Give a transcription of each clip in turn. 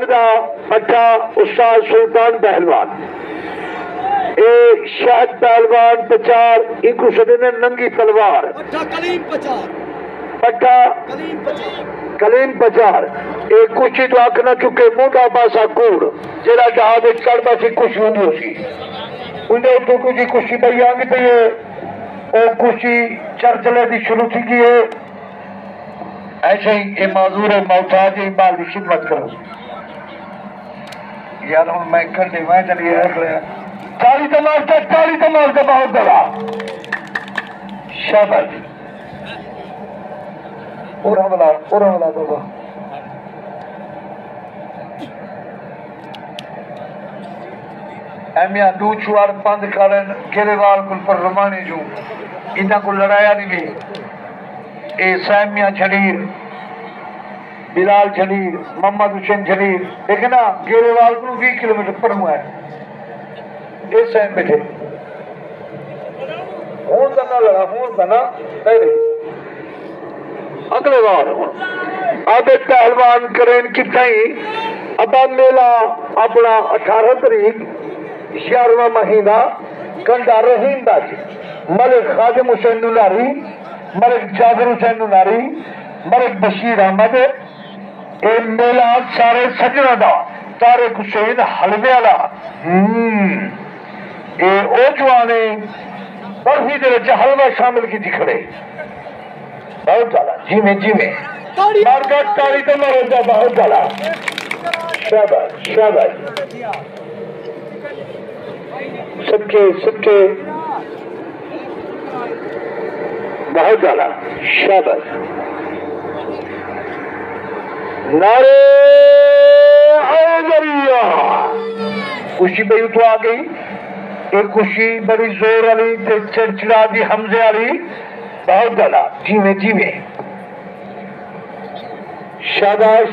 जंग का पट्टा उस्ताद सुल्तान पहलवान ए शायद पहलवान पचार एक ने नंगी तलवार पट्टा कलीम पचार एक कुशी तो आख न चुके मोटा पासा कूड़ जेड़ा जहाज चढ़ता सी कुछ होंदी सी उन्हें उतो कुछ कुशी पई आंदी पई है और कुशी चर्चले की शुरू थी की है। ऐसे ही ये माजूर मोहताज इकबाल की खिदमत करो यार हूँ मैं कर दे मैं चलिए ताली तमाश का बहुत बड़ा शाबाश पूरा वाला बाबा एमिया दू छुआर पंद कारण केरेवाल कुल पर रमाने जो इन्हें को लड़ाया नहीं ले ए सैमिया झलीर बिलाल झलीर मोहम्मद हुसैन झलीर देखना केरेवाल को 20 किलोमीटर पर हुआ है ये सैम बैठे हूं तना लड़ा हूं तना पहले अगले बार अब पहलवान करें कितना ही अब मेला अपना 18 तारीख 11वां महीना कंडा रहीम दाजी मलिक खादिम हुसैन नुनारी मलिक जाबिर हुसैन नुनारी मलिक बशीर अहमद ए मेला सारे सजना दा तारिक हुसैन हलवे वाला ए ओ जवाने बर्फी दे विच हलवा शामिल की खड़े बहुत ज्यादा जिमें मार्केट तारी तो मारो बहुत ज्यादा शाबाश सबके बहुत ज्यादा शाबाश नारे हैदरिया खुशी पे तो आ गई एक खुशी बड़ी जोर वाली चिड़चिड़ा दी हमजे वाली बहुत ज्यादा जिमें शाबाश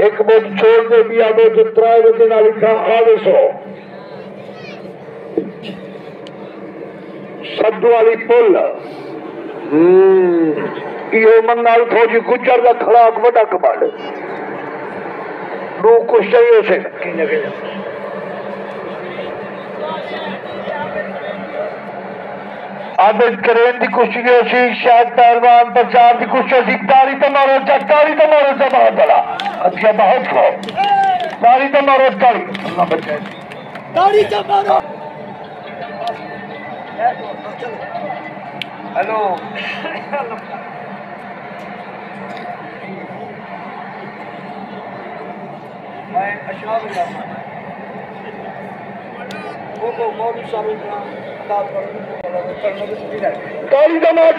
एक बोट छोड़ दे दिया बोट 3 बजे ना लिखा आवे सो सद्दू वाली पुल यो मंगाल फौजी गुजर का खड़ाक बड़ा कमाल दो कुछ चाहिए उसे आबिद करें की कुश्ती सी शायद पहलवान प्रचार की कुश्ती तारी तो मारो से बहुत बड़ा अच्छा बहुत खो तारी तो मारो हेलो मैं अशराफ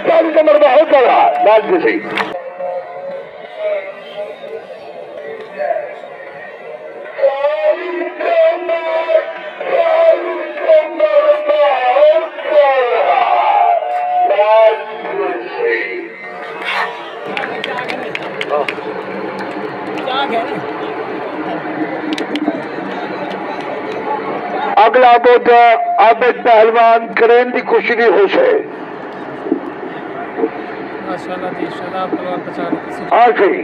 ताली कमर बहुत बड़ा बात भी सही अगला बोध आबिद पहलवान करें की खुशी की होश है माशाल्लाह दी शराब पहलवान 50 आखिरी